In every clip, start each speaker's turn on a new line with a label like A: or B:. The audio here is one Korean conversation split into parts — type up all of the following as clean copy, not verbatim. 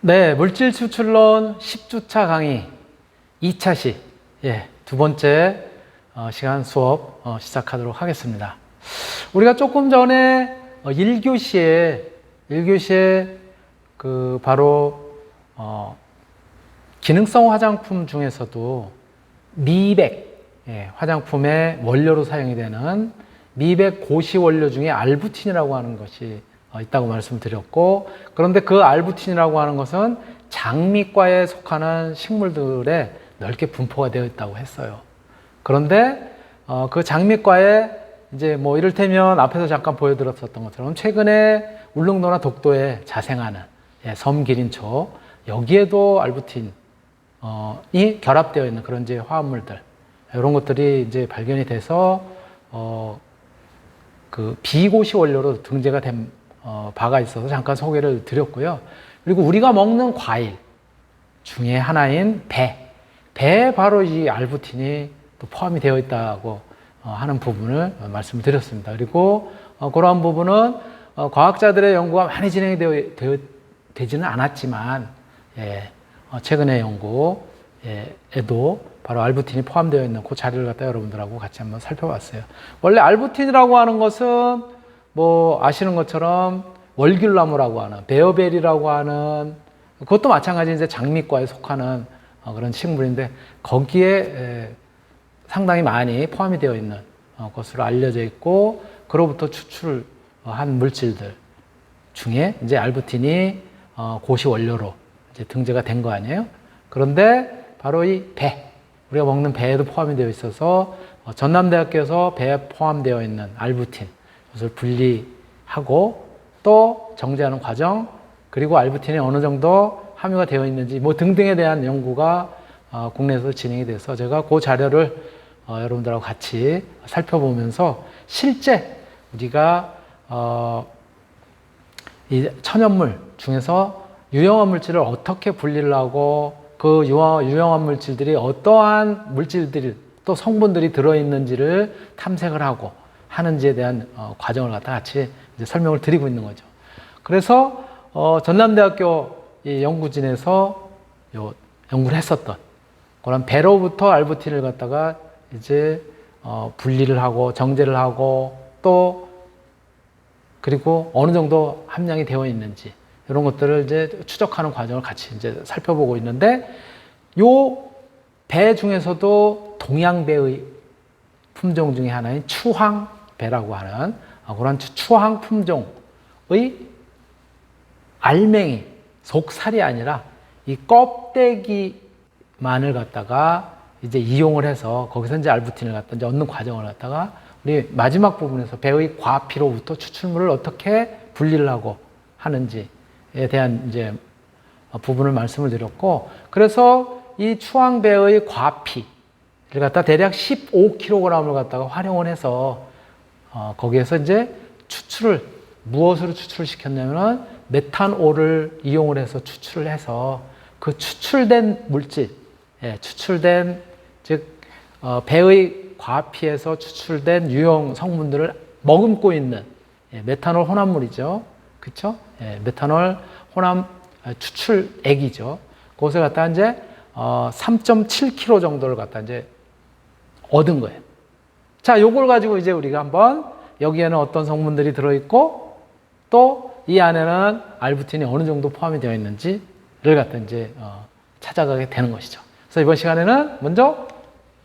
A: 네, 물질 추출론 10주차 강의 2차시, 두 번째 시간 수업 시작하도록 하겠습니다. 우리가 조금 전에 1교시에 바로 기능성 화장품 중에서도 미백, 화장품의 원료로 사용이 되는 미백 고시 원료 중에 알부틴이라고 하는 것이 있다고 말씀드렸고, 그런데 그 알부틴이라고 하는 것은 장미과에 속하는 식물들에 넓게 분포가 되어 있다고 했어요. 그런데 그 장미과에 이제 뭐 이를테면 앞에서 잠깐 보여드렸었던 것처럼 최근에 울릉도나 독도에 자생하는 섬기린초, 여기에도 알부틴이 결합되어 있는 그런 이제 화합물들, 이런 것들이 이제 발견이 돼서 그 비고시 원료로 등재가 된 바가 있어서 잠깐 소개를 드렸고요. 그리고 우리가 먹는 과일 중에 하나인 배에 바로 이 알부틴이 또 포함이 되어 있다고 하는 부분을 말씀을 드렸습니다. 그리고 그러한 부분은 과학자들의 연구가 많이 진행이 되지는 않았지만 최근의 연구에도 바로 알부틴이 포함되어 있는 그 자료를 갖다 여러분들하고 같이 한번 살펴봤어요. 원래 알부틴이라고 하는 것은 뭐 아시는 것처럼 월귤나무라고 하는 베어베리라고 하는, 그것도 마찬가지 이제 장미과에 속하는 그런 식물인데, 거기에 상당히 많이 포함이 되어 있는 것으로 알려져 있고, 그로부터 추출한 물질들 중에 이제 알부틴이 고시 원료로 이제 등재가 된 거 아니에요? 그런데 바로 이 우리가 먹는 배에도 포함이 되어 있어서 전남대학교에서 배에 포함되어 있는 알부틴, 그것을 분리하고 또 정제하는 과정, 그리고 알부틴이 어느 정도 함유가 되어 있는지 뭐 등등에 대한 연구가 국내에서 진행이 돼서 제가 그 자료를 여러분들하고 같이 살펴보면서 실제 우리가 이 천연물 중에서 유용한 물질을 어떻게 분리를 하고 그 유용한 물질들이 어떠한 물질들이 또 성분들이 들어있는지를 탐색을 하고 하는지에 대한 과정을 갖다 같이 이제 설명을 드리고 있는 거죠. 그래서 전남대학교 이 연구진에서 연구를 했었던 그런 배로부터 알부틴을 갖다가 이제 분리를 하고 정제를 하고 또 그리고 어느 정도 함량이 되어 있는지 이런 것들을 이제 추적하는 과정을 같이 이제 살펴보고 있는데, 요 배 중에서도 동양배의 품종 중에 하나인 추황배라고 하는 그런 추황 품종의 알맹이, 속살이 아니라 이 껍데기만을 갖다가 이제 이용을 해서 거기서 이제 알부틴을 갖다 이제 얻는 과정을 갖다가 우리 마지막 부분에서 배의 과피로부터 추출물을 어떻게 분리를 하고 하는지에 대한 이제 부분을 말씀을 드렸고, 그래서 이 추황배의 과피를 갖다 대략 15kg을 갖다가 활용을 해서 거기에서 이제 무엇으로 추출을 시켰냐면 메탄올을 이용을 해서 추출을 해서 그 추출된 물질, 즉 배의 과피에서 추출된 유용 성분들을 머금고 있는 메탄올 혼합물이죠. 그렇죠? 메탄올 혼합 추출액이죠. 그것을 갖다 이제 3.7kg 정도를 갖다 이제 얻은 거예요. 자, 요걸 가지고 이제 우리가 한번 여기에는 어떤 성분들이 들어있고 또 이 안에는 알부틴이 어느 정도 포함이 되어 있는지를 갖다 이제 찾아가게 되는 것이죠. 그래서 이번 시간에는 먼저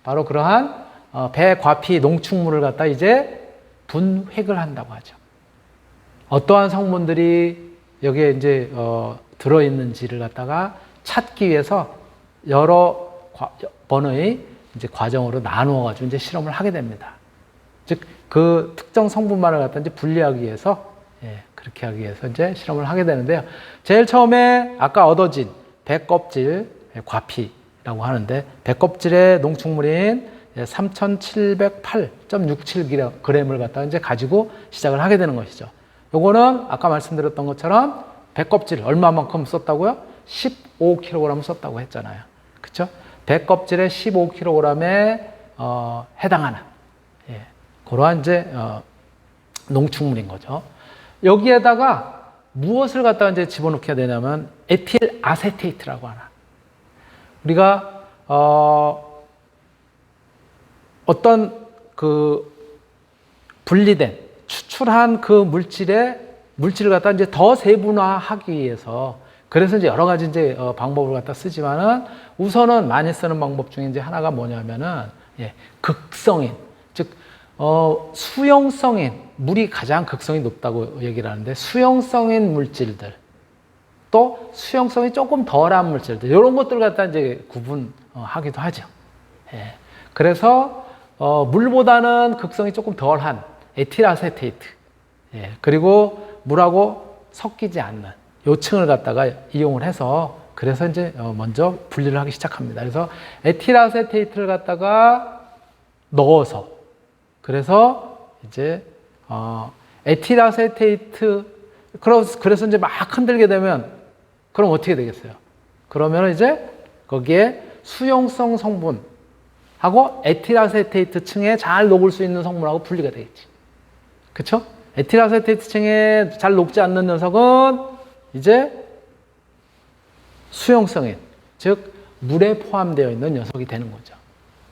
A: 바로 그러한 배과피 농축물을 갖다 이제 분획을 한다고 하죠. 어떠한 성분들이 여기에 이제 들어있는지를 갖다가 찾기 위해서 여러 번의 이제 과정으로 나누어 가지고 이제 실험을 하게 됩니다. 즉 그 특정 성분만을 갖다 이제 분리하기 위해서 그렇게 하기 위해서 이제 실험을 하게 되는데요. 제일 처음에 아까 얻어진 배껍질 과피라고 하는데, 배껍질의 농축물인 3,708.67g을 갖다가 이제 가지고 시작을 하게 되는 것이죠. 요거는 아까 말씀드렸던 것처럼 배껍질 얼마만큼 썼다고요? 15kg 썼다고 했잖아요. 그렇죠? 배껍질의 15kg에 해당하는 그러한 이제 농축물인 거죠. 여기에다가 무엇을 갖다가 이제 집어넣게 되냐면 에틸 아세테이트라고 하나. 우리가 어떤 그 분리된 추출한 그 물질을 갖다 이제 더 세분화하기 위해서 그래서 이제 여러 가지 이제 방법을 갖다 쓰지만은 우선은 많이 쓰는 방법 중에 이제 하나가 뭐냐면은 극성인 즉 수용성인 물이 가장 극성이 높다고 얘기를 하는데 수용성인 물질들 또 수용성이 조금 덜한 물질들 이런 것들 갖다 이제 구분하기도 하죠. 예. 그래서 물보다는 극성이 조금 덜한 에틸아세테이트 그리고 물하고 섞이지 않는 요층을 갖다가 이용을 해서 그래서 이제 먼저 분리를 하기 시작합니다. 그래서 에틸아세테이트를 갖다가 넣어서 그래서 이제 에틸아세테이트 그래서 이제 막 흔들게 되면 그럼 어떻게 되겠어요? 그러면 이제 거기에 수용성 성분하고 에틸아세테이트 층에 잘 녹을 수 있는 성분하고 분리가 되겠지. 그렇죠? 에틸아세테이트 층에 잘 녹지 않는 녀석은 이제 수용성인, 즉 물에 포함되어 있는 녀석이 되는 거죠.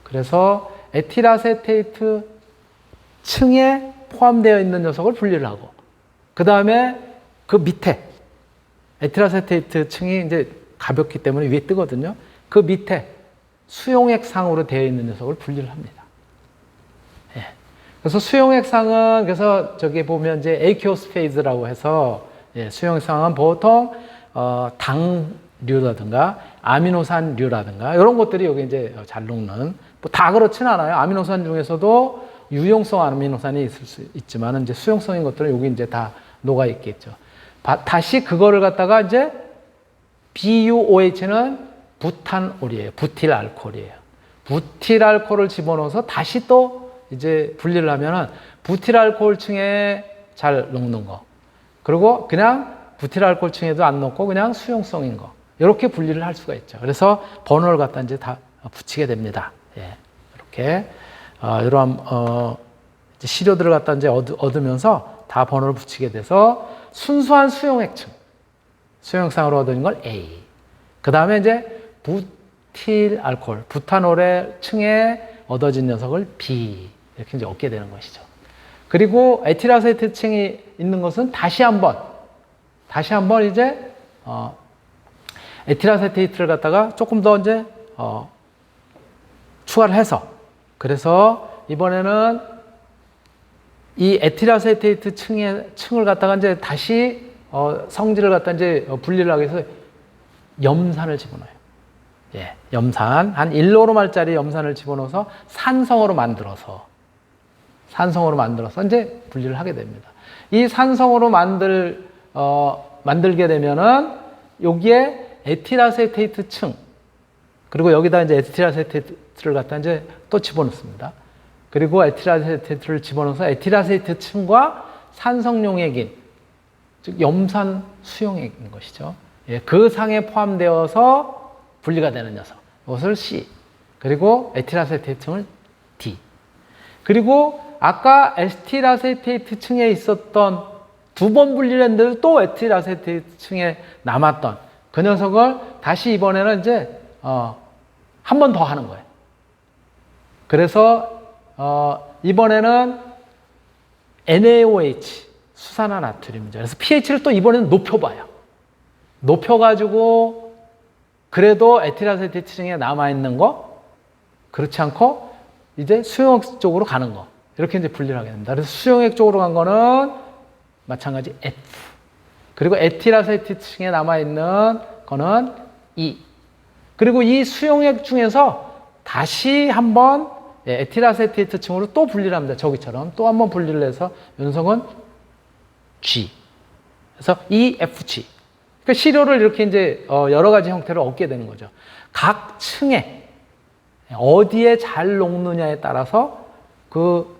A: 그래서 에틸아세테이트 층에 포함되어 있는 녀석을 분리를 하고 그 다음에 그 밑에 에틸아세테이트 층이 이제 가볍기 때문에 위에 뜨거든요. 그 밑에 수용액상으로 되어 있는 녀석을 분리를 합니다. 예. 그래서 수용액상은 그래서 저기 보면 이제 에이키오스 페이즈라고 해서 수용액상은 보통 당류라든가 아미노산류라든가 이런 것들이 여기 이제 잘 녹는 뭐 다 그렇진 않아요. 아미노산 중에서도 유용성 아미노산이 있을 수 있지만 이제 수용성인 것들은 여기 이제 다 녹아 있겠죠. 다시 그거를 갖다가 이제 BuOH는 부탄올이에요. 부틸 알코올이에요. 부틸 알코올을 집어넣어서 다시 또 이제 분리를 하면은 부틸 알코올층에 잘 녹는 거. 그리고 그냥 부틸 알코올층에도 안 녹고 그냥 수용성인 거. 이렇게 분리를 할 수가 있죠. 그래서 번호를 갖다 이제 다 붙이게 됩니다. 예. 이렇게 이러한 시료들을 갖다 이제 얻으면서 다 번호를 붙이게 돼서 순수한 수용액층, 수용액상으로 얻은 걸 A. 그 다음에 이제 부틸 알코올, 부탄올의 층에 얻어진 녀석을 B. 이렇게 이제 얻게 되는 것이죠. 그리고 에틸아세트 층이 있는 것은 다시 한번 이제 에틸아세테이트를 갖다가 조금 더 이제 추가를 해서 그래서 이번에는 이 에틸아세테이트 층을 갖다가 이제 다시 성질을 갖다 이제 분리를 하기 위해서 염산을 집어넣어요. 예, 염산 한 1노르말짜리 염산을 집어넣어서 산성으로 만들어서 이제 분리를 하게 됩니다. 이 산성으로 만들게 되면은 여기에 에틸아세테이트 층 그리고 여기다 이제 에틸아세테이트를 갖다 이제 또 집어넣습니다. 그리고 에틸아세테이트를 집어넣어서 에틸아세테이트 층과 산성용액인 즉 염산 수용액인 것이죠. 예, 그 상에 포함되어서 분리가 되는 녀석. 이것을 C. 그리고 에틸아세테이트 층을 D. 그리고 아까 에틸아세테이트 층에 있었던 두 번 분리를 했는데도 또 에틸아세테이트 층에 남았던 그 녀석을 다시 이번에는 이제 한 번 더 하는 거예요. 그래서 이번에는 NaOH 수산화 나트륨이죠. 그래서 pH를 또 이번에는 높여봐요. 높여가지고 그래도 에틸아세테이트 층에 남아있는 거 그렇지 않고 이제 수용액 쪽으로 가는 거 이렇게 이제 분리를 하게 됩니다. 그래서 수용액 쪽으로 간 거는 마찬가지 F 그리고 에틸아세테이트 층에 남아있는 거는 E 그리고 이 수용액 중에서 다시 한번 에틸아세테이트 층으로 또 분리를 합니다. 저기처럼 또 한번 분리를 해서 연성은 G 그래서 EFG 그러니까 시료를 이렇게 이제 여러 가지 형태로 얻게 되는 거죠. 각 층에 어디에 잘 녹느냐에 따라서 그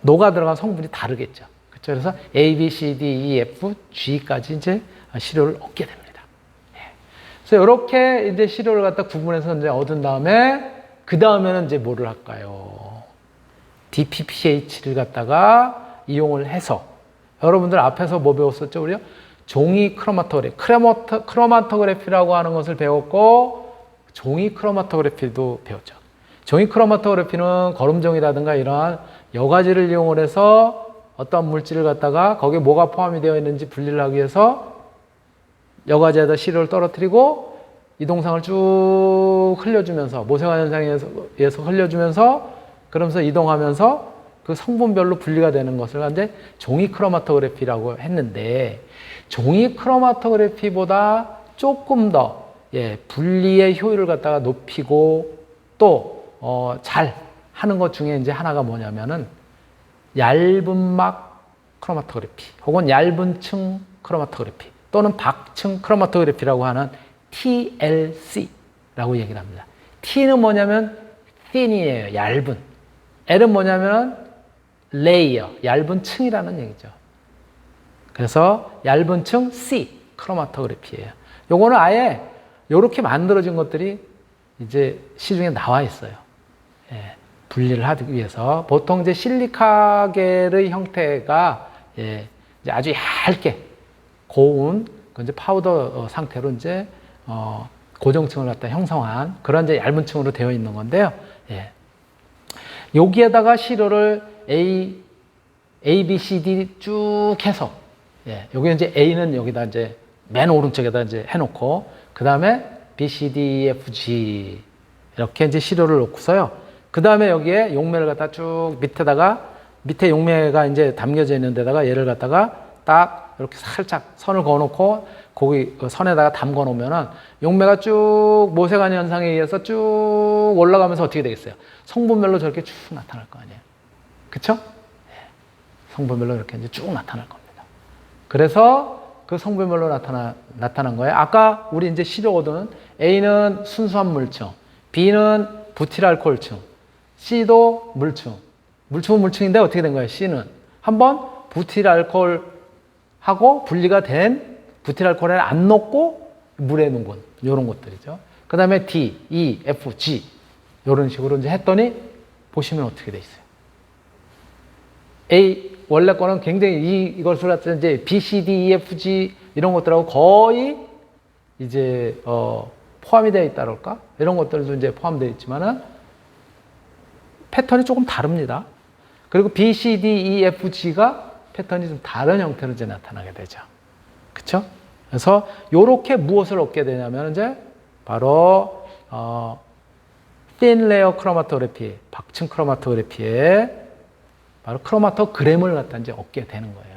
A: 녹아 들어간 성분이 다르겠죠. 그렇죠? 그래서 A, B, C, D, E, F, G까지 이제 시료를 얻게 됩니다. 그래서 이렇게 이제 시료를 갖다 구분해서 이제 얻은 다음에 그 다음에는 이제 뭐를 할까요? DPPH를 갖다가 이용을 해서 여러분들 앞에서 뭐 배웠었죠? 우리요? 종이 크로마토그래피, 크로마토그래피라고 하는 것을 배웠고 종이 크로마토그래피도 배웠죠. 종이 크로마토그래피는 거름종이라든가 이러한 여과지를 이용을 해서 어떤 물질을 갖다가 거기에 뭐가 포함이 되어 있는지 분리를 하기 위해서 여과지에다 시료를 떨어뜨리고 이동상을 쭉 흘려주면서 모세관 현상에 의해서 흘려주면서 그러면서 이동하면서 그 성분별로 분리가 되는 것을 이제 종이 크로마토그래피라고 했는데 종이 크로마토그래피보다 조금 더 분리의 효율을 갖다가 높이고 또 잘 하는 것 중에 이제 하나가 뭐냐면은 얇은 막 크로마토그래피 혹은 얇은 층 크로마토그래피 또는 박층 크로마토그래피라고 하는 TLC라고 얘기를 합니다. T는 뭐냐면 thin이에요. 얇은. L은 뭐냐면 layer, 얇은 층이라는 얘기죠. 그래서 얇은 층 C 크로마토그래피예요. 요거는 아예 이렇게 만들어진 것들이 이제 시중에 나와 있어요. 분리를 하기 위해서 보통 이제 실리카겔의 형태가 이제 아주 얇게 고운 이제 파우더 상태로 이제 고정층을 갖다 형성한 그런 이제 얇은 층으로 되어 있는 건데요. 여기에다가 시료를 A, B, C, D 쭉 해서 여기 이제 A는 여기다 이제 맨 오른쪽에다 이제 해놓고 그 다음에 B, C, D, F, G 이렇게 이제 시료를 놓고서요. 그 다음에 여기에 용매를 갖다 쭉 밑에다가 밑에 용매가 이제 담겨져 있는 데다가 얘를 갖다가 딱 이렇게 살짝 선을 그어놓고 거기 선에다가 담궈 놓으면은 용매가 쭉 모세관 현상에 의해서 쭉 올라가면서 어떻게 되겠어요? 성분별로 저렇게 쭉 나타날 거 아니에요. 그쵸? 성분별로 이렇게 이제 쭉 나타날 겁니다. 그래서 그 성분별로 나타난 거예요. 아까 우리 이제 시료거든. A는 순수한 물층, B는 부틸알코올층, C도 물층. 물층은 물층인데 어떻게 된 거예요? C는 한번 부틸알코올하고 분리가 된 부틸알코올에 안 녹고 물에 녹은 이런 것들이죠. 그 다음에 D, E, F, G 이런 식으로 이제 했더니 보시면 어떻게 돼 있어요? A 원래 거는 굉장히 이것을 갖다 이제 B, C, D, E, F, G 이런 것들하고 거의 이제 포함이 되어 있다 그럴까? 이런 것들도 이제 포함되어 있지만은 패턴이 조금 다릅니다. 그리고 B, C, D, E, F, G가 패턴이 좀 다른 형태로 이제 나타나게 되죠. 그쵸? 그래서 요렇게 무엇을 얻게 되냐면 이제 바로 thin layer 크로마토그래피, 박층 크로마토그래피에 바로 크로마토그램을 갖다 이제 얻게 되는 거예요.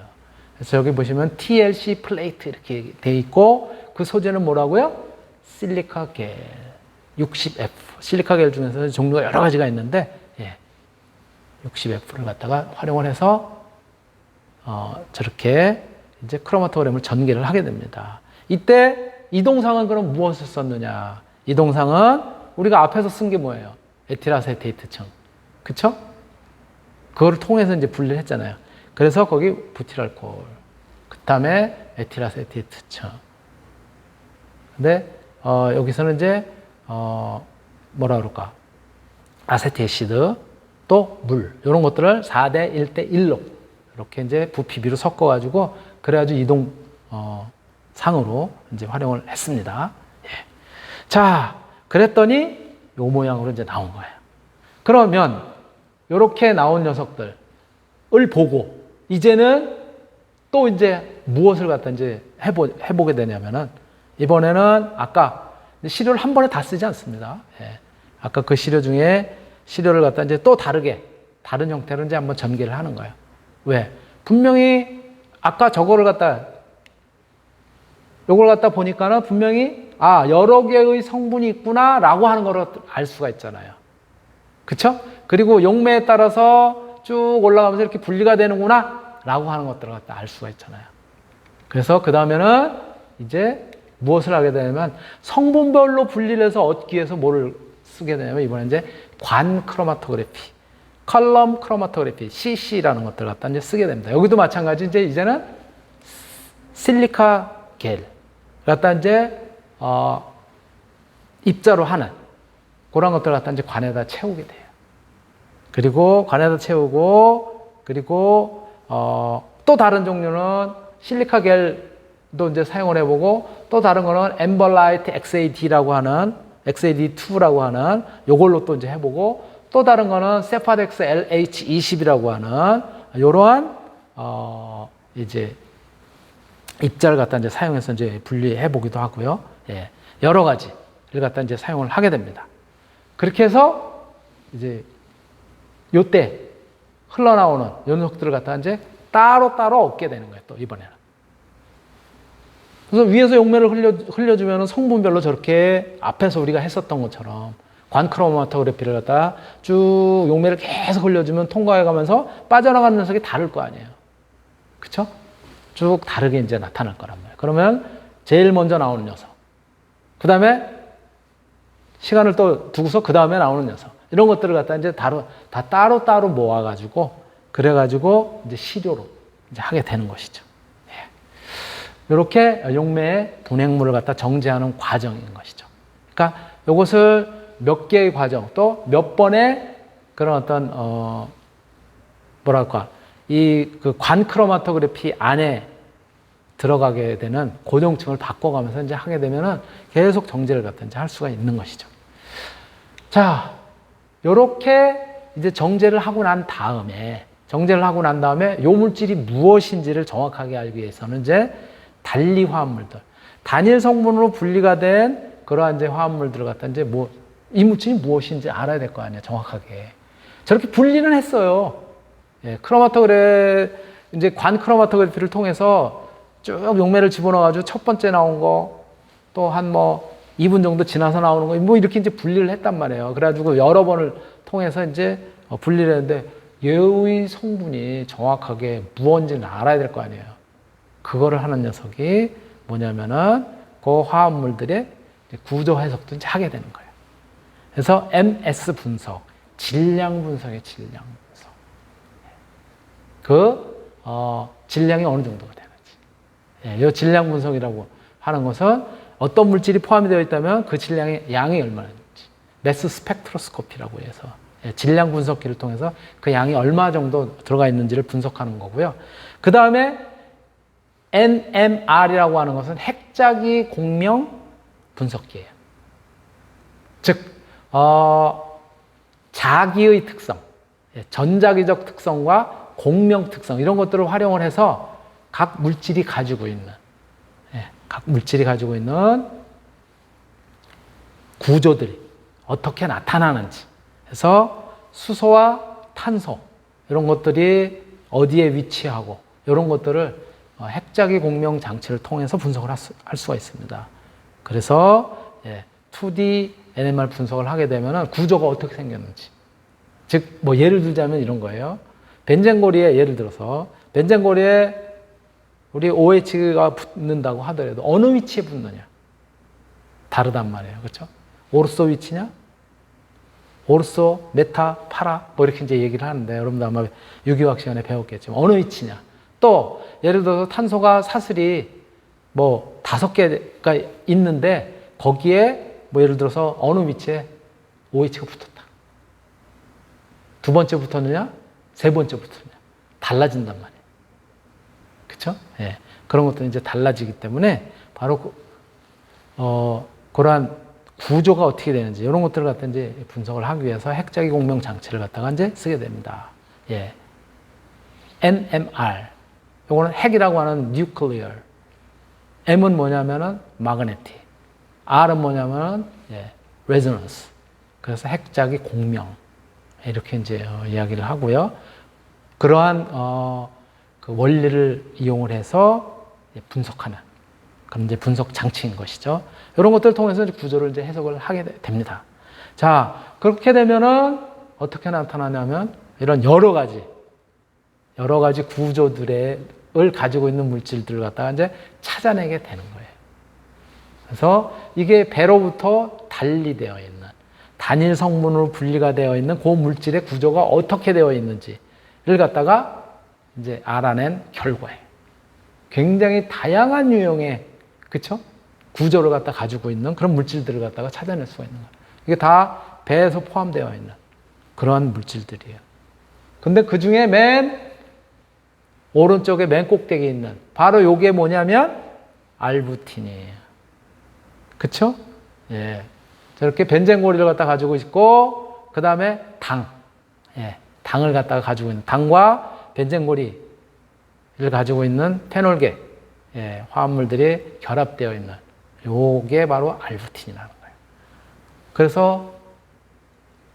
A: 그래서 여기 보시면 TLC 플레이트 이렇게 돼 있고 그 소재는 뭐라고요? 실리카겔 60F. 실리카겔 중에서 종류가 여러 가지가 있는데 60F를 갖다가 활용을 해서 저렇게 이제 크로마토그램을 전개를 하게 됩니다. 이때 이동상은 그럼 무엇을 썼느냐? 이동상은 우리가 앞에서 쓴 게 뭐예요? 에틸아세테이트층. 그쵸? 그거를 통해서 이제 분리를 했잖아요. 그래서 거기 부틸알코올. 그 다음에 에틸아세테이트층. 근데, 여기서는 이제, 뭐라 그럴까? 아세트에시드, 또 물. 이런 것들을 4대 1대 1로 이렇게 이제 부피비로 섞어가지고 그래가지고 이동, 상으로 이제 활용을 했습니다. 자, 그랬더니 요 모양으로 이제 나온 거예요. 그러면 이렇게 나온 녀석들을 보고 이제는 또 이제 무엇을 갖다 이제 해보게 되냐면은 이번에는 아까 시료를 한 번에 다 쓰지 않습니다. 아까 그 시료 중에 시료를 갖다 이제 또 다르게 다른 형태로 이제 한번 전개를 하는 거예요. 왜? 분명히 아까 저거를 갖다 요걸 갖다 보니까는 분명히 여러 개의 성분이 있구나라고 하는 걸 알 수가 있잖아요. 그쵸? 그리고 용매에 따라서 쭉 올라가면서 이렇게 분리가 되는구나라고 하는 것들을 갖다 알 수가 있잖아요. 그래서 그 다음에는 이제 무엇을 하게 되냐면 성분별로 분리를 해서 얻기 위해서 뭐를 쓰게 되냐면 이번에 이제 관 크로마토그래피, 컬럼 크로마토그래피, CC라는 것들을 갖다 이제 쓰게 됩니다. 여기도 마찬가지 이제는 실리카 겔 갖다 이제 입자로 하는 그런 것들을 갖다 이제 관에다 채우게 돼요. 그리고 관에다 채우고 그리고 또 다른 종류는 실리카 겔 이제 사용을 해보고, 또 다른 거는 엠벌라이트 XAD라고 하는, XAD2라고 하는 요걸로 또 이제 해보고, 또 다른 거는 세파덱스 LH20이라고 하는 요러한 이제 입자를 갖다 이제 사용해서 이제 분리해 보기도 하고요. 예. 여러 가지를 갖다 이제 사용을 하게 됩니다. 그렇게 해서 이제 요때 흘러나오는 요 녀석들을 갖다 이제 따로따로 얻게 되는 거예요. 또 이번에는. 그래서 위에서 용매를 흘려주면 성분별로 저렇게 앞에서 우리가 했었던 것처럼 관크로마토그래피를 갖다 쭉 용매를 계속 흘려주면 통과해 가면서 빠져나가는 녀석이 다를 거 아니에요. 그쵸? 쭉 다르게 이제 나타날 거란 말이에요. 그러면 제일 먼저 나오는 녀석. 그 다음에 시간을 또 두고서 그 다음에 나오는 녀석. 이런 것들을 갖다 이제 다 따로따로 모아가지고, 그래가지고 이제 시료로 이제 하게 되는 것이죠. 예. 이렇게 용매의 분해물을 갖다 정제하는 과정인 것이죠. 그러니까 이것을 몇 개의 과정, 또 몇 번의 그런 어떤, 뭐랄까, 그 관크로마토그래피 안에 들어가게 되는 고정층을 바꿔가면서 이제 하게 되면은 계속 정제를 갖다 이제 할 수가 있는 것이죠. 자, 요렇게 이제 정제를 하고 난 다음에 요 물질이 무엇인지를 정확하게 알기 위해서는 이제 단리 화합물들, 단일 성분으로 분리가 된 그러한 이제 화합물들을 갖다 이제 이 물질이 무엇인지 알아야 될 거 아니에요, 정확하게. 저렇게 분리는 했어요. 예, 이제 관크로마토그래피를 통해서 쭉 용매를 집어넣어가지고 첫 번째 나온 거, 또 한 2분 정도 지나서 나오는 거, 이렇게 이제 분리를 했단 말이에요. 그래가지고 여러 번을 통해서 이제 분리를 했는데, 얘의 성분이 정확하게 무언지는 알아야 될 거 아니에요. 그거를 하는 녀석이 뭐냐면은, 그 화합물들의 구조 해석도 이제 하게 되는 거예요. 그래서 MS 분석, 질량 분석의 질량 분석. 질량이 어느 정도가 되는지. 이 질량 분석이라고 하는 것은 어떤 물질이 포함이 되어 있다면 그 질량의 양이 얼마나 되는지. 매스 스펙트로스코피라고 해서 질량 분석기를 통해서 그 양이 얼마 정도 들어가 있는지를 분석하는 거고요. 그 다음에 NMR이라고 하는 것은 핵자기 공명 분석기예요. 즉, 자기의 특성, 전자기적 특성과 공명 특성, 이런 것들을 활용을 해서 각 물질이 가지고 있는 구조들이 어떻게 나타나는지, 그래서 수소와 탄소, 이런 것들이 어디에 위치하고, 이런 것들을 핵자기 공명 장치를 통해서 분석을 할 수가 있습니다. 그래서 2D NMR 분석을 하게 되면 구조가 어떻게 생겼는지, 즉 예를 들자면 이런 거예요. 벤젠고리에, 예를 들어서 벤젠고리에 우리 OH가 붙는다고 하더라도 어느 위치에 붙느냐 다르단 말이에요. 그렇죠? 오르소 위치냐, 오르소, 메타, 파라, 이렇게 이제 얘기를 하는데, 여러분들 아마 유기화학 시간에 배웠겠지만 어느 위치냐. 또 예를 들어서 탄소가 사슬이 5개가 있는데 거기에 예를 들어서 어느 위치에 OH가 붙었다. 두 번째 붙었느냐, 세 번째 붙었느냐, 달라진단 말이에요. 그렇죠? 예. 그런 것들은 이제 달라지기 때문에 바로 그러한 구조가 어떻게 되는지, 이런 것들을 갖다 이제 분석을 하기 위해서 핵자기 공명 장치를 갖다가 이제 쓰게 됩니다. 예. NMR. 요거는 핵이라고 하는 nuclear. M은 뭐냐면은 magnetic. R은 뭐냐면은 resonance. 그래서 핵자기 공명. 이렇게 이제 이야기를 하고요. 그러한 그 원리를 이용을 해서 분석하는 그런 이제 분석 장치인 것이죠. 이런 것들을 통해서 이제 구조를 이제 해석을 하게 됩니다. 자, 그렇게 되면은 어떻게 나타나냐면 이런 여러 가지 구조들을 가지고 있는 물질들을 갖다가 이제 찾아내게 되는 거예요. 그래서 이게 배로부터 달리되어 있는 단일 성분으로 분리가 되어 있는 그 물질의 구조가 어떻게 되어 있는지를 갖다가 이제 알아낸 결과예요. 굉장히 다양한 유형의, 그쵸? 구조를 갖다 가지고 있는 그런 물질들을 갖다가 찾아낼 수가 있는 거예요. 이게 다 배에서 포함되어 있는 그러한 물질들이에요. 근데 그 중에 맨 오른쪽에 맨 꼭대기에 있는 바로 요게 뭐냐면 알부틴이에요. 그쵸? 예. 저렇게 벤젠고리를 갖다 가지고 있고, 그 다음에 당. 예. 당을 갖다가 가지고 있는, 당과 벤젠고리를 가지고 있는 페놀계, 예. 화합물들이 결합되어 있는, 요게 바로 알부틴이라는 거예요. 그래서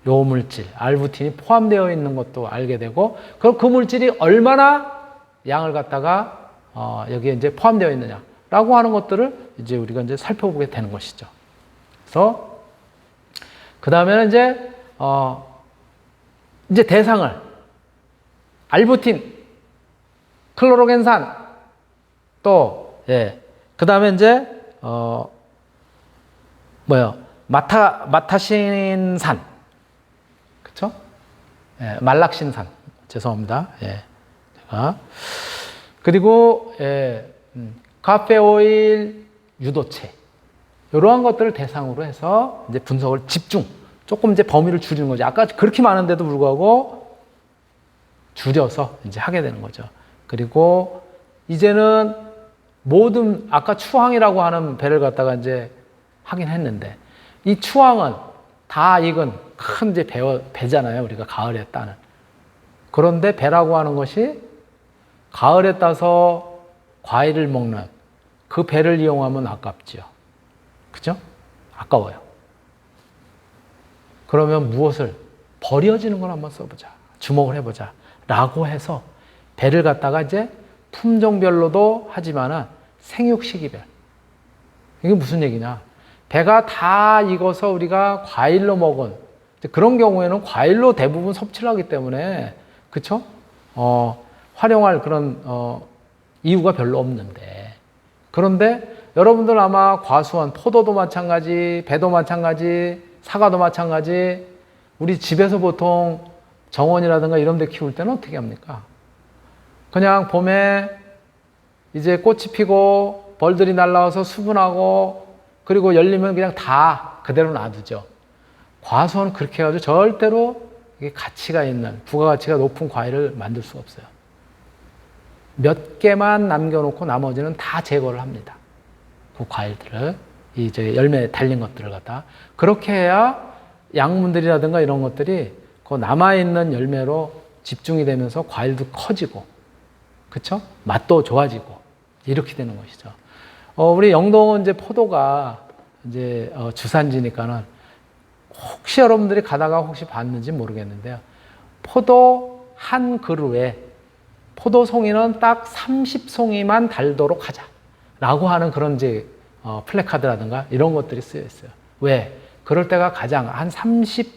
A: 요 물질, 알부틴이 포함되어 있는 것도 알게 되고, 그럼 그 물질이 얼마나 양을 갖다가, 여기에 이제 포함되어 있느냐. 라고 하는 것들을 이제 우리가 이제 살펴보게 되는 것이죠. 그래서, 그 다음에는 이제 대상을, 알부틴, 클로로겐산, 또, 예, 그 다음에 이제, 마타신산, 그쵸? 예, 말락신산, 죄송합니다. 예, 제가. 그리고, 예, 카페오일, 유도체. 이러한 것들을 대상으로 해서 이제 분석을 조금 이제 범위를 줄이는 거죠. 아까 그렇게 많은데도 불구하고 줄여서 이제 하게 되는 거죠. 그리고 이제는 모든, 아까 추황이라고 하는 배를 갖다가 이제 하긴 했는데, 이 추황은 다 익은 큰 이제 배잖아요. 우리가 가을에 따는. 그런데 배라고 하는 것이 가을에 따서 과일을 먹는 그 배를 이용하면 아깝지요. 그죠? 아까워요. 그러면 무엇을? 버려지는 걸 한번 써보자. 주목을 해보자. 라고 해서 배를 갖다가 이제 품종별로도 하지만은 생육 시기별. 이게 무슨 얘기냐? 배가 다 익어서 우리가 과일로 먹은, 그런 경우에는 과일로 대부분 섭취를 하기 때문에, 그쵸? 활용할 그런, 이유가 별로 없는데. 그런데 여러분들 아마 과수원, 포도도 마찬가지, 배도 마찬가지, 사과도 마찬가지, 우리 집에서 보통 정원이라든가 이런 데 키울 때는 어떻게 합니까? 그냥 봄에 이제 꽃이 피고 벌들이 날라와서 수분하고 그리고 열리면 그냥 다 그대로 놔두죠. 과수원은 그렇게 해가지고 절대로 이게 가치가 있는, 부가가치가 높은 과일을 만들 수가 없어요. 몇 개만 남겨놓고 나머지는 다 제거를 합니다. 그 과일들을, 이제 열매 달린 것들을 갖다. 그렇게 해야 양분들이라든가 이런 것들이 그 남아있는 열매로 집중이 되면서 과일도 커지고, 그쵸? 맛도 좋아지고, 이렇게 되는 것이죠. 우리 영동은 이제 포도가 이제 주산지니까는 혹시 여러분들이 가다가 혹시 봤는지 모르겠는데요. 포도 한 그루에 포도 송이는 딱 30송이만 달도록 하자. 라고 하는 그런 이제 플래카드라든가 이런 것들이 쓰여 있어요. 왜? 그럴 때가 가장 한 30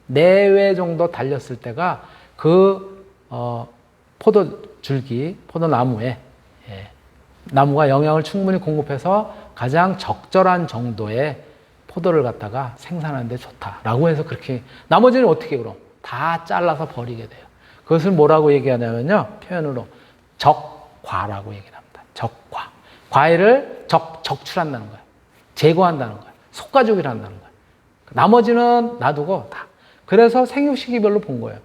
A: 내외 정도 달렸을 때가 그 포도 줄기, 포도나무에 나무가 영양을 충분히 공급해서 가장 적절한 정도의 포도를 갖다가 생산하는 데 좋다라고 해서 그렇게, 나머지는 어떻게 그럼? 다 잘라서 버리게 돼요. 그것을 뭐라고 얘기하냐면요. 표현으로 적과라고 얘기를 합니다. 적과. 과일을 적출한다는 거예요. 제거한다는 거예요. 속가죽이라 한다는 거예요. 나머지는 놔두고 다. 그래서 생육 시기별로 본 거예요.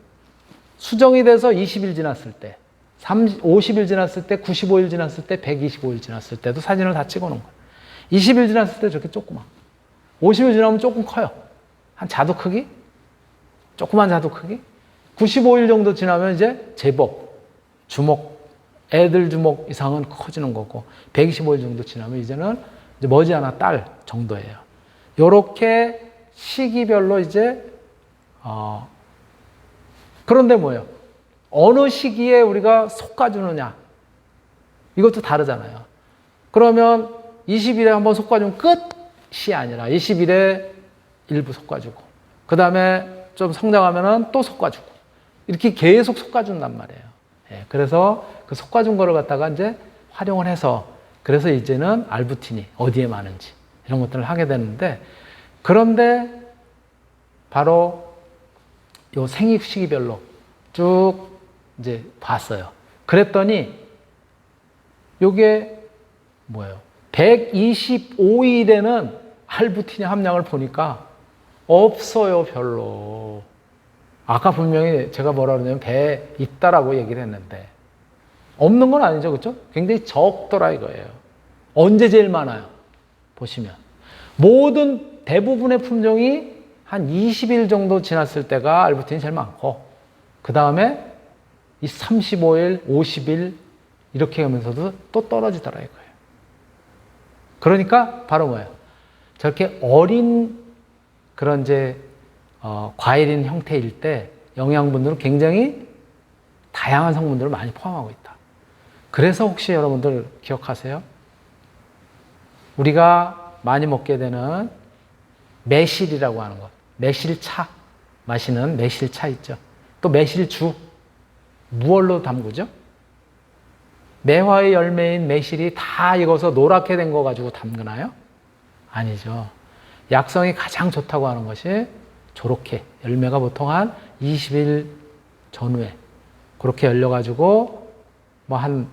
A: 수정이 돼서 20일 지났을 때, 50일 지났을 때, 95일 지났을 때, 125일 지났을 때도 사진을 다 찍어 놓은 거예요. 20일 지났을 때 저렇게 조그만. 50일 지나면 조금 커요. 한 자두 크기? 조그만 자두 크기? 95일 정도 지나면 이제 제법 주먹, 애들 주먹 이상은 커지는 거고, 125일 정도 지나면 이제는 이제 머지않아 딸 정도예요. 요렇게 시기별로 이제 그런데 뭐예요? 어느 시기에 우리가 솎아주느냐? 이것도 다르잖아요. 그러면 20일에 한번 솎아주면 끝이 아니라 20일에 일부 솎아주고, 그 다음에 좀 성장하면은 또 솎아주고, 이렇게 계속 솎아준단 말이에요. 예, 그래서 그 솎아준 거를 갖다가 이제 활용을 해서, 그래서 이제는 알부틴이 어디에 많은지 이런 것들을 하게 되는데, 그런데 바로 요 생육 시기별로 쭉 이제 봤어요. 그랬더니 요게 뭐예요? 125일에는 알부틴의 함량을 보니까 없어요, 별로. 아까 분명히 제가 뭐라 그러냐면 배에 있다라고 얘기를 했는데 없는 건 아니죠, 그렇죠? 굉장히 적더라 이거예요. 언제 제일 많아요? 보시면 모든 대부분의 품종이 한 20일 정도 지났을 때가 알부틴이 제일 많고, 그 다음에 이 35일, 50일 이렇게 하면서도 또 떨어지더라 이거예요. 그러니까 바로 뭐예요? 저렇게 어린 그런 이제 과일인 형태일 때 영양분들은 굉장히 다양한 성분들을 많이 포함하고 있다. 그래서 혹시 여러분들 기억하세요? 우리가 많이 먹게 되는 매실이라고 하는 것, 매실차 마시는 매실차 있죠. 또 매실주, 무얼로 담그죠? 매화의 열매인 매실이 다 익어서 노랗게 된 거 가지고 담그나요? 아니죠. 약성이 가장 좋다고 하는 것이 저렇게 열매가 보통 한 20일 전후에 그렇게 열려가지고 뭐 한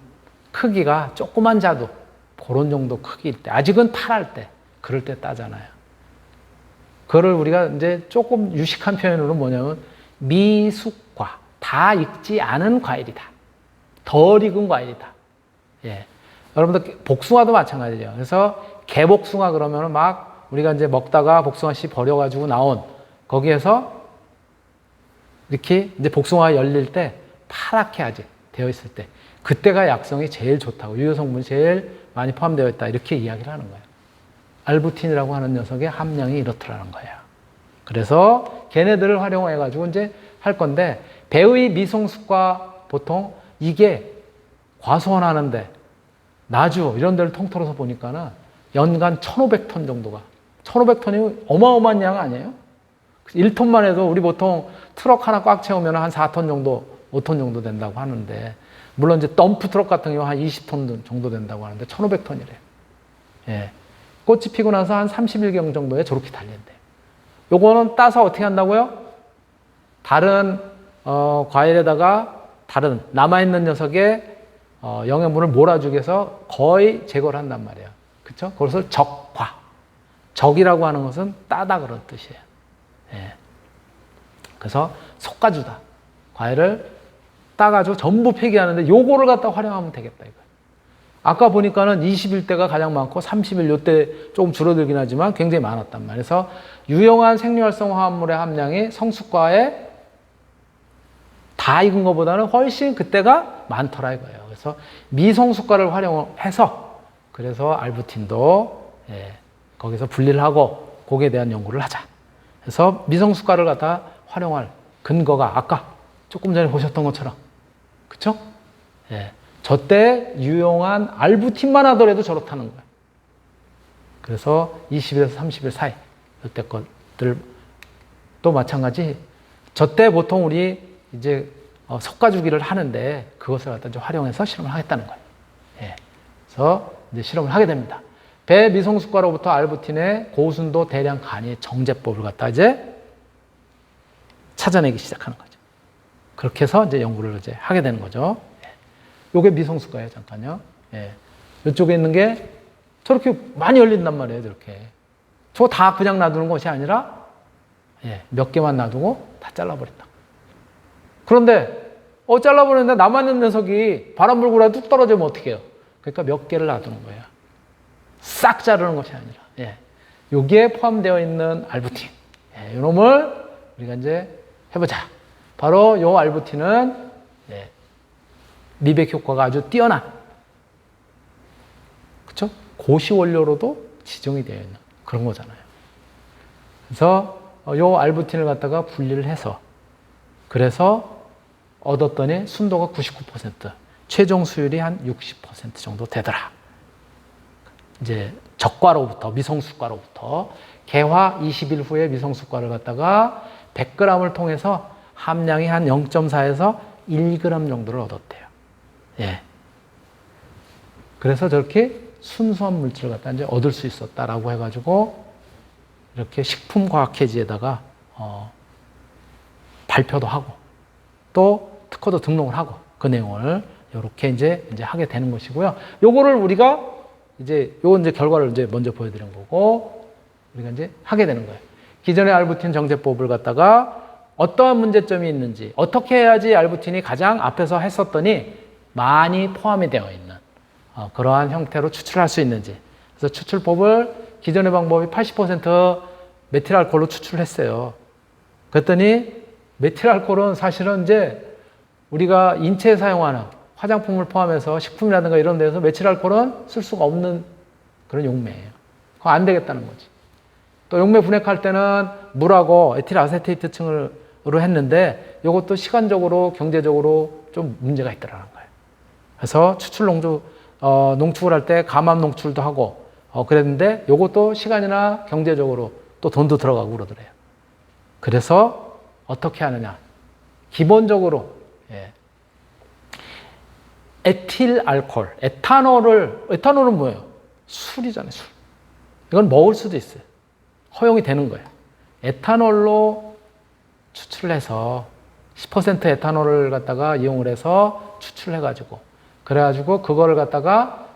A: 크기가 조그만 자두 그런 정도 크기일 때, 아직은 탈할 때, 그럴 때 따잖아요. 그거를 우리가 이제 조금 유식한 표현으로 뭐냐면 미숙과, 다 익지 않은 과일이다. 덜 익은 과일이다. 예. 여러분들 복숭아도 마찬가지예요. 그래서 개복숭아 그러면은 막 우리가 이제 먹다가 복숭아 씨 버려가지고 나온 거기에서 이렇게 이제 복숭아가 열릴 때 파랗게 아직 되어 있을 때, 그때가 약성이 제일 좋다고, 유효 성분이 제일 많이 포함되어 있다, 이렇게 이야기를 하는 거예요. 알부틴이라고 하는 녀석의 함량이 이렇더라는 거예요. 그래서 걔네들을 활용해 가지고 이제 할 건데, 배의 미성숙과 보통 이게 과수원하는데 나주 이런 데를 통틀어서 보니까는 연간 1,500톤 정도가, 1,500톤이 어마어마한 양 아니에요? 1톤만 해도 우리 보통 트럭 하나 꽉 채우면 한 4톤 정도, 5톤 정도 된다고 하는데, 물론 이제 덤프 트럭 같은 경우 한 20톤 정도 된다고 하는데 1,500톤이래요. 예. 꽃이 피고 나서 한 30일경 정도에 저렇게 달린대요. 요거는 따서 어떻게 한다고요? 다른 과일에다가 다른 남아있는 녀석의 영양분을 몰아주기 위해서 거의 제거를 한단 말이에요. 그렇죠? 그것을 적과, 적이라고 하는 것은 따다 그런 뜻이에요. 예. 그래서 솎아주다. 과일을 따가지고 전부 폐기하는데 요거를 갖다 활용하면 되겠다 이거예요. 아까 보니까는 20일 때가 가장 많고 30일 요때 조금 줄어들긴 하지만 굉장히 많았단 말이에요. 그래서 유용한 생리활성 화합물의 함량이 성숙과에 다 익은 것보다는 훨씬 그때가 많더라 이거예요. 그래서 미성숙과를 활용해서, 그래서 알부틴도 거기서 분리를 하고 거기에 대한 연구를 하자. 그래서 미성숙과를 갖다 활용할 근거가 아까 조금 전에 보셨던 것처럼, 그쵸? 예. 저때 유용한 알부틴만 하더라도 저렇다는 거예요. 그래서 20일에서 30일 사이, 이때 것들 또 마찬가지. 저때 보통 우리 이제 솎아주기를 하는데 그것을 갖다 좀 활용해서 실험을 하겠다는 거예요. 예. 그래서 이제 실험을 하게 됩니다. 배 미성숙과로부터 알부틴의 고순도 대량 간이 정제법을 갖다 이제 찾아내기 시작하는 거죠. 그렇게 해서 이제 연구를 이제 하게 되는 거죠. 요게 미성숙과예요, 잠깐요. 예. 이쪽에 있는 게 저렇게 많이 열린단 말이에요, 저렇게. 저거 다 그냥 놔두는 것이 아니라, 몇 개만 놔두고 다 잘라버린다. 그런데, 잘라버렸는데 남아있는 녀석이 바람 불고라도 뚝 떨어지면 어떡해요? 그러니까 몇 개를 놔두는 거예요. 싹 자르는 것이 아니라. 여기에 포함되어 있는 알부틴. 이 놈을 우리가 이제 해보자. 바로 요 알부틴은 미백 효과가 아주 뛰어난, 그쵸? 고시 원료로도 지정이 되어 있는 그런 거잖아요. 그래서 요 알부틴을 갖다가 분리를 해서, 그래서 얻었더니 순도가 99%, 최종 수율이 한 60% 정도 되더라. 이제 적과로부터, 미성숙과로부터 개화 20일 후에 미성숙과를 갖다가 100g을 통해서 함량이 한 0.4에서 1g 정도를 얻었대요. 예. 그래서 저렇게 순수한 물질을 갖다 이제 얻을 수 있었다라고 해가지고 이렇게 식품과학회지에다가 발표도 하고 또 특허도 등록을 하고 그 내용을 이렇게 이제 하게 되는 것이고요. 요거를 우리가 이제 결과를 이제 먼저 보여드린 거고 우리가 이제 하게 되는 거예요. 기존의 알부틴 정제법을 갖다가 어떠한 문제점이 있는지, 어떻게 해야지 알부틴이 가장 앞에서 했었더니 많이 포함이 되어 있는 그러한 형태로 추출할 수 있는지. 그래서 추출법을 기존의 방법이 80% 메틸알코올로 추출했어요. 그랬더니 메틸알코올은 사실은 이제 우리가 인체에 사용하는 화장품을 포함해서 식품이라든가 이런 데서 메틸알코올은 쓸 수가 없는 그런 용매예요. 그거 안 되겠다는 거지. 또 용매 분해할 때는 물하고 에틸아세테이트층으로 했는데 이것도 시간적으로 경제적으로 좀 문제가 있더라는 거예요. 그래서 추출 농축을 할 때 감압 농출도 하고 그랬는데 이것도 시간이나 경제적으로 또 돈도 들어가고 그러더래요. 그래서 어떻게 하느냐. 기본적으로 에틸 알코올, 에탄올은 뭐예요? 술이잖아요, 술. 이건 먹을 수도 있어요. 허용이 되는 거예요. 에탄올로 추출을 해서 10% 에탄올을 갖다가 이용을 해서 추출을 해가지고 그래가지고 그거를 갖다가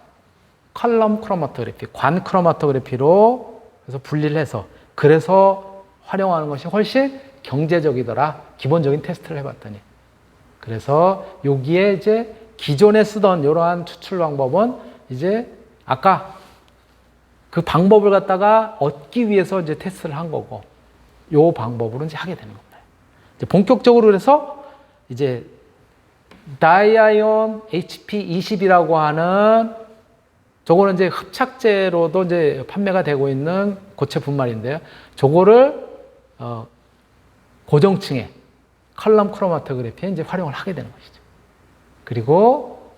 A: 컬럼 크로마토그래피, 관 크로마토그래피로 그래서 분리를 해서 그래서 활용하는 것이 훨씬 경제적이더라. 기본적인 테스트를 해봤더니. 그래서 여기에 이제 기존에 쓰던 이러한 추출 방법은 이제 아까 그 방법을 갖다가 얻기 위해서 이제 테스트를 한 거고, 요 방법으로 이제 하게 되는 겁니다. 이제 본격적으로 그래서 이제 다이아이온 HP20이라고 하는 저거는 이제 흡착제로도 이제 판매가 되고 있는 고체 분말인데요. 저거를 고정층에 컬럼 크로마토그래피에 이제 활용을 하게 되는 것이죠. 그리고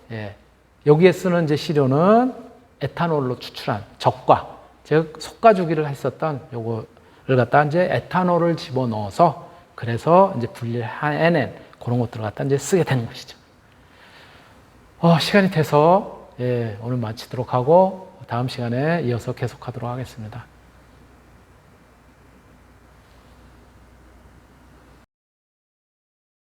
A: 여기에 쓰는 이제 시료는 에탄올로 추출한 적과, 즉 속가주기를 했었던 요거를 갖다 이제 에탄올을 집어넣어서 그래서 이제 분리를 해낸 그런 것들을 갖다 이제 쓰게 되는 것이죠. 시간이 돼서 오늘 마치도록 하고 다음 시간에 이어서 계속하도록 하겠습니다.